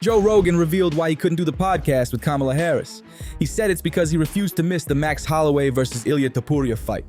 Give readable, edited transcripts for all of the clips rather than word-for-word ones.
Joe Rogan revealed why he couldn't do the podcast with Kamala Harris. He said it's because he refused to miss the Max Holloway versus Ilia Topuria fight.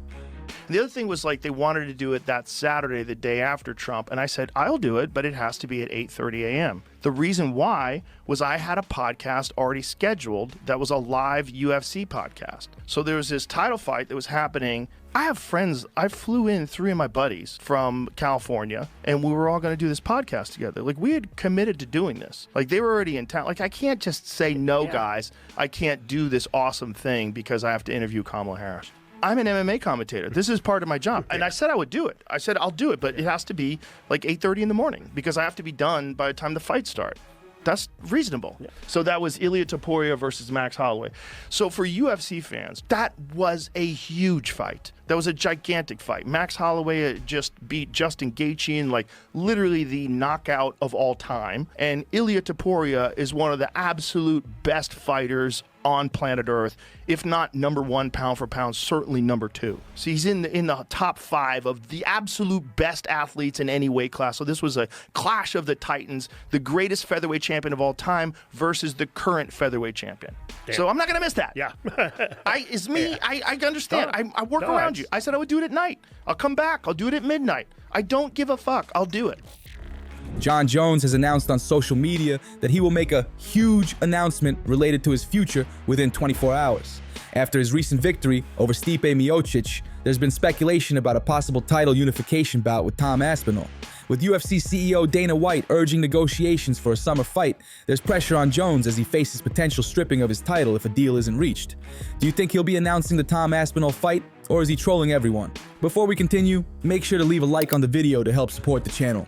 The other thing was, like, they wanted to do it that Saturday, the day after Trump, and I said, I'll do it, but it has to be at 8:30 a.m. The reason why was I had a podcast already scheduled that was a live UFC podcast. So there was this title fight that was happening. I have friends. I flew in 3 of my buddies from California, and we were all going to do this podcast together. Like, we had committed to doing this. Like, they were already in town. Like, I can't just say, no, guys, I can't do this awesome thing because I have to interview Kamala Harris. I'm an MMA commentator. This is part of my job. And I said I would do it. I said, I'll do it, but it has to be like 8:30 in the morning because I have to be done by the time the fights start. That's reasonable. Yeah. So that was Ilia Topuria versus Max Holloway. So for UFC fans, that was a huge fight. That was a gigantic fight. Max Holloway just beat Justin Gaethje in, like, literally the knockout of all time. And Ilia Topuria is one of the absolute best fighters on planet Earth, if not number 1 pound for pound, certainly number 2. So he's in the top 5 of the absolute best athletes in any weight class. So this was a clash of the titans, the greatest featherweight champion of all time versus the current featherweight champion. Damn. So I'm not gonna miss that. Yeah. I understand. I work around you. I said I would do it at night. I'll come back. I'll do it at midnight. I don't give a fuck. I'll do it. Jon Jones has announced on social media that he will make a huge announcement related to his future within 24 hours. After his recent victory over Stipe Miocic, there's been speculation about a possible title unification bout with Tom Aspinall. With UFC CEO Dana White urging negotiations for a summer fight, there's pressure on Jones as he faces potential stripping of his title if a deal isn't reached. Do you think he'll be announcing the Tom Aspinall fight, or is he trolling everyone? Before we continue, make sure to leave a like on the video to help support the channel.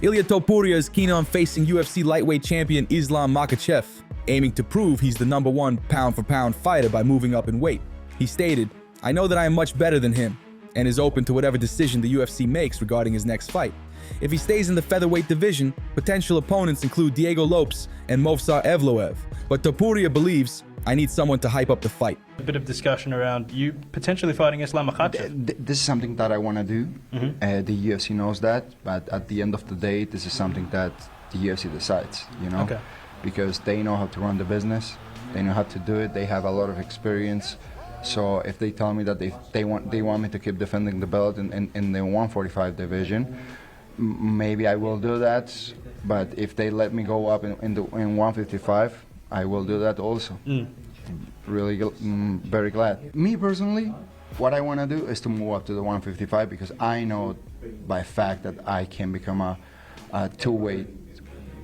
Ilia Topuria is keen on facing UFC lightweight champion Islam Makhachev, aiming to prove he's the number 1 pound-for-pound fighter by moving up in weight. He stated, "I know that I am much better than him," and is open to whatever decision the UFC makes regarding his next fight. If he stays in the featherweight division, potential opponents include Diego Lopes and Movsar Evloev, but Topuria believes, "I need someone to hype up the fight." A bit of discussion around you potentially fighting Islam Makhachev. This is something that I want to do. The UFC knows that, but at the end of the day, this is something that the UFC decides, you know? Okay. Because they know how to run the business, they know how to do it, they have a lot of experience. So if they tell me that they want me to keep defending the belt in the 145 division, maybe I will do that. But if they let me go up in 155, I will do that also. Really, very glad. Me personally, what I want to do is to move up to the 155 because I know by fact that I can become a two-weight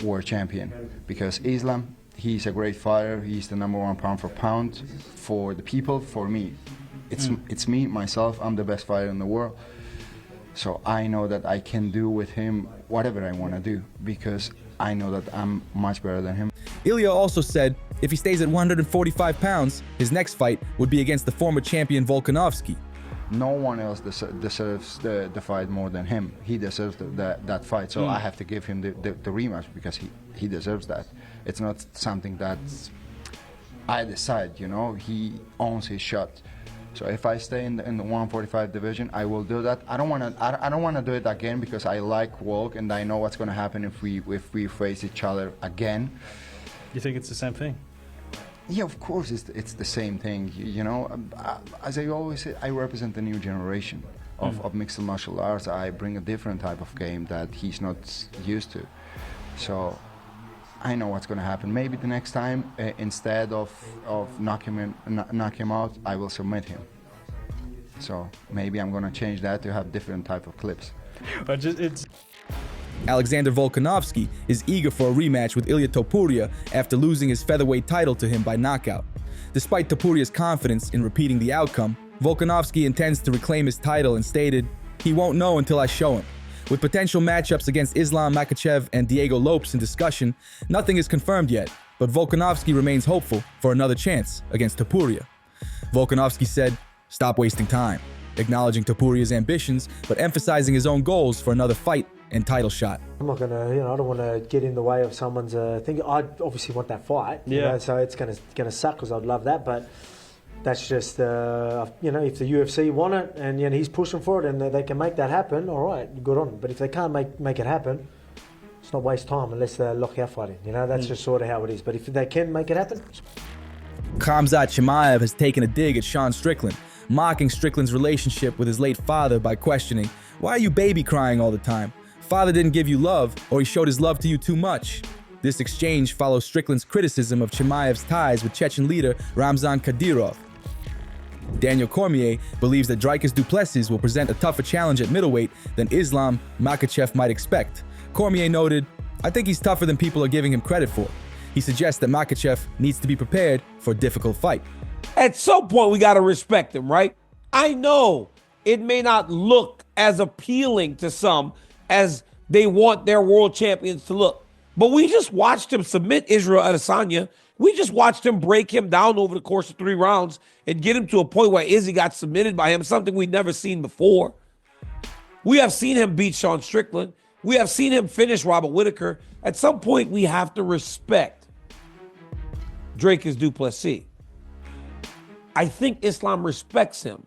world champion. Because Islam, he's a great fighter. He's the number 1 pound for pound for the people, for me. It's me, myself. I'm the best fighter in the world. So I know that I can do with him whatever I want to do because I know that I'm much better than him. Ilia also said if he stays at 145 pounds, his next fight would be against the former champion Volkanovski. No one else deserves the fight more than him. He deserves that fight, so I have to give him the rematch because he deserves that. It's not something that I decide, you know. He owns his shot. So if I stay in the 145 division, I will do that. I don't want to do it again because I like Volk and I know what's going to happen if we face each other again. You think it's the same thing? Yeah, of course it's the same thing. You know, as I always say, I represent the new generation of mixed martial arts. I bring a different type of game that he's not used to. So I know what's going to happen. Maybe the next time, instead of knock him out, I will submit him. So maybe I'm going to change that to have different type of clips. But it's Alexander Volkanovski is eager for a rematch with Ilia Topuria after losing his featherweight title to him by knockout. Despite Topuria's confidence in repeating the outcome, Volkanovski intends to reclaim his title and stated, "He won't know until I show him." With potential matchups against Islam Makhachev and Diego Lopes in discussion, nothing is confirmed yet, but Volkanovski remains hopeful for another chance against Topuria. Volkanovski said, "Stop wasting time," acknowledging Topuria's ambitions, but emphasizing his own goals for another fight and title shot. I'm not gonna, I don't want to get in the way of someone's thing. I obviously want that fight, so it's gonna suck because I'd love that, but that's just, if the UFC want it and he's pushing for it and they can make that happen, all right, good on them. But if they can't make it happen, it's not waste time unless they're lockout fighting. You know, that's just sort of how it is. But if they can make it happen. Khamzat Chimaev has taken a dig at Sean Strickland, mocking Strickland's relationship with his late father by questioning, "Why are you baby crying all the time? Father didn't give you love, or he showed his love to you too much." This exchange follows Strickland's criticism of Chimaev's ties with Chechen leader Ramzan Kadyrov. Daniel Cormier believes that Dricus Du Plessis will present a tougher challenge at middleweight than Islam Makhachev might expect. Cormier noted, "I think he's tougher than people are giving him credit for." He suggests that Makhachev needs to be prepared for a difficult fight. At some point, we got to respect him, right? I know it may not look as appealing to some as they want their world champions to look, but we just watched him submit Israel Adesanya. We just watched him break him down over the course of 3 rounds and get him to a point where Izzy got submitted by him, something we'd never seen before. We have seen him beat Sean Strickland. We have seen him finish Robert Whittaker. At some point, we have to respect Dricus Du Plessis. I think Islam respects him.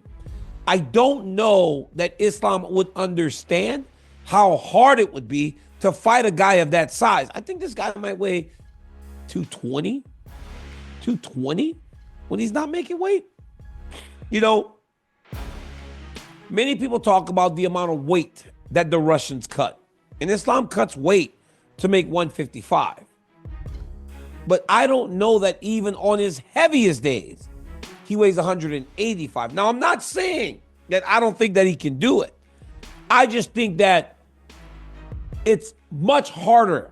I don't know that Islam would understand how hard it would be to fight a guy of that size. I think this guy might weigh 220 when he's not making weight. You know, many people talk about the amount of weight that the Russians cut. And Islam cuts weight to make 155. But I don't know that even on his heaviest days, he weighs 185. Now, I'm not saying that I don't think that he can do it. I just think that it's much harder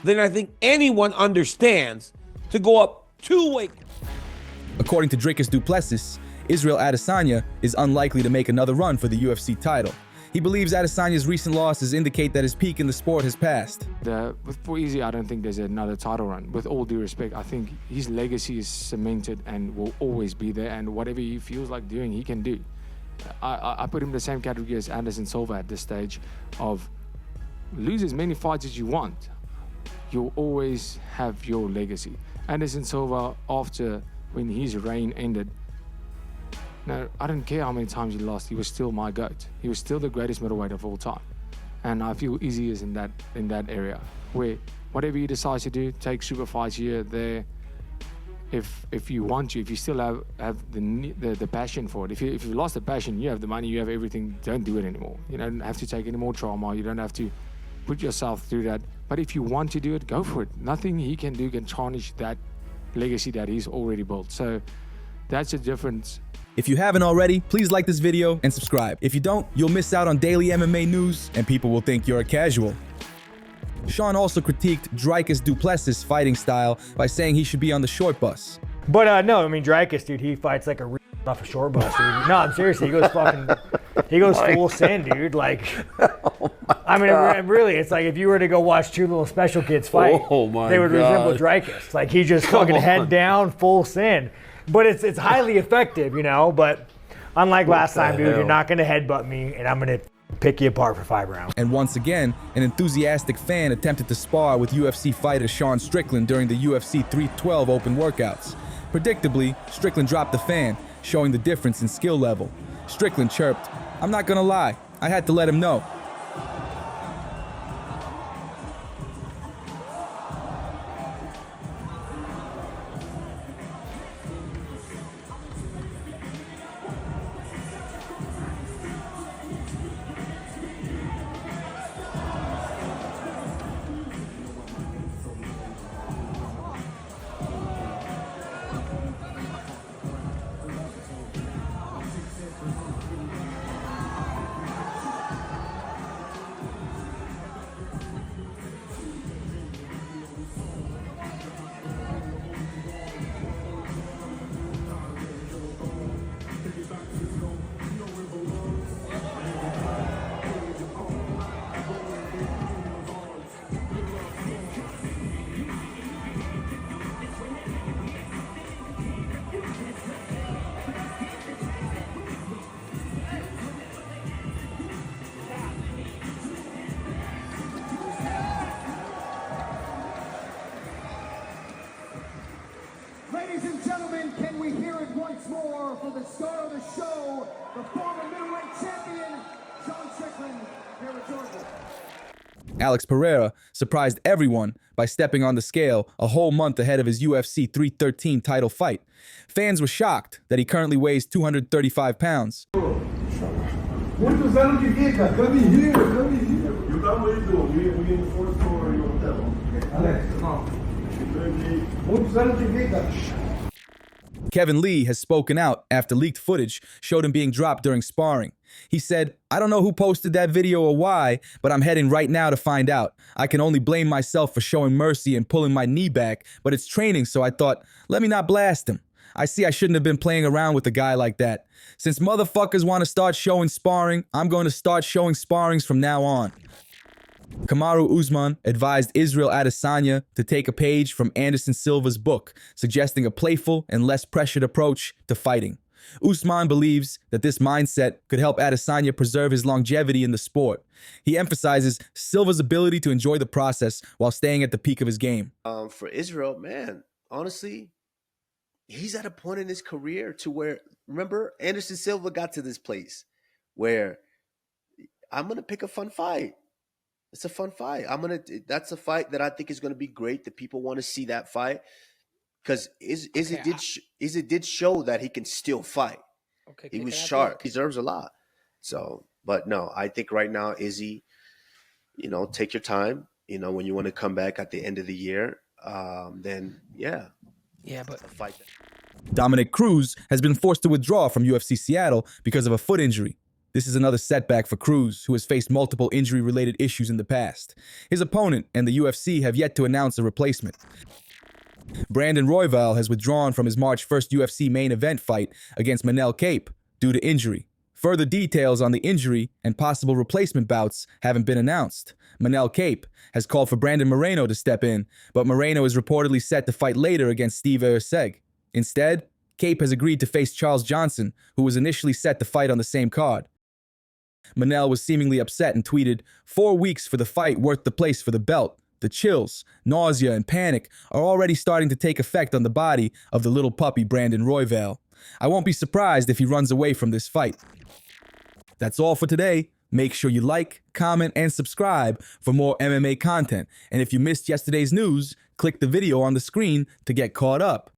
than I think anyone understands to go up 2 weight. According to Dricus Du Plessis, Israel Adesanya is unlikely to make another run for the UFC title. He believes Adesanya's recent losses indicate that his peak in the sport has passed. For Izzy, I don't think there's another title run. With all due respect, I think his legacy is cemented and will always be there, and whatever he feels like doing, he can do. I put him in the same category as Anderson Silva at this stage of lose as many fights as you want. You'll always have your legacy. Anderson Silva, after when his reign ended, no, I don't care how many times he lost, he was still my GOAT. He was still the greatest middleweight of all time. And I feel Izzy is in that area where whatever he decides to do, take super fights here, there. If you want to, if you still have the passion for it, if you lost the passion, you have the money, you have everything, don't do it anymore. You don't have to take any more trauma, you don't have to put yourself through that. But if you want to do it, go for it. Nothing he can do can tarnish that legacy that he's already built. So that's the difference. If you haven't already, please like this video and subscribe. If you don't, you'll miss out on daily MMA news and people will think you're a casual. Sean also critiqued Dricus Du Plessis' fighting style by saying he should be on the short bus. But no, I mean, Dricus, dude, he fights like a off a short bus, dude. No, I'm seriously, he goes full send, dude. Like, I mean, really, it's like if you were to go watch 2 little special kids fight, they would resemble Dricus. Like, he just fucking head down, full send. But it's highly effective, you know. But unlike last time, dude, you're not gonna headbutt me, and I'm gonna pick you apart for 5 rounds. And once again, an enthusiastic fan attempted to spar with UFC fighter Sean Strickland during the UFC 312 open workouts. Predictably, Strickland dropped the fan, showing the difference in skill level. Strickland chirped, "I'm not gonna lie, I had to let him know." Ladies and gentlemen, can we hear it once more for the star of the show, the former middleweight champion, Sean Strickland, here at Georgia. Alex Pereira surprised everyone by stepping on the scale a whole month ahead of his UFC 313 title fight. Fans were shocked that he currently weighs 235 pounds. Muitos anos de vida, come here. E o tamanho do menino for o hotel. Alex, não. Muitos anos de vida. Kevin Lee has spoken out after leaked footage showed him being dropped during sparring. He said, "I don't know who posted that video or why, but I'm heading right now to find out. I can only blame myself for showing mercy and pulling my knee back, but it's training, so I thought, let me not blast him. I see I shouldn't have been playing around with a guy like that. Since motherfuckers want to start showing sparring, I'm going to start showing sparrings from now on." Kamaru Usman advised Israel Adesanya to take a page from Anderson Silva's book, suggesting a playful and less pressured approach to fighting. Usman believes that this mindset could help Adesanya preserve his longevity in the sport. He emphasizes Silva's ability to enjoy the process while staying at the peak of his game. For Israel, man, honestly, he's at a point in his career to where, remember, Anderson Silva got to this place where I'm going to pick a fun fight. It's a fun fight. That's a fight that I think is going to be great. The people want to see that fight because Izzy did show that he can still fight. Okay, he was sharp. He deserves a lot. So, but no, I think right now, Izzy, take your time. When you want to come back at the end of the year, then yeah. Yeah, but fight. Dominick Cruz has been forced to withdraw from UFC Seattle because of a foot injury. This is another setback for Cruz, who has faced multiple injury-related issues in the past. His opponent and the UFC have yet to announce a replacement. Brandon Royval has withdrawn from his March 1st UFC main event fight against Manel Kape due to injury. Further details on the injury and possible replacement bouts haven't been announced. Manel Kape has called for Brandon Moreno to step in, but Moreno is reportedly set to fight later against Steve Erceg. Instead, Kape has agreed to face Charles Johnson, who was initially set to fight on the same card. Manel was seemingly upset and tweeted, "4 weeks for the fight worth the place for the belt. The chills, nausea, and panic are already starting to take effect on the body of the little puppy Brandon Royval. I won't be surprised if he runs away from this fight." That's all for today. Make sure you like, comment, and subscribe for more MMA content. And if you missed yesterday's news, click the video on the screen to get caught up.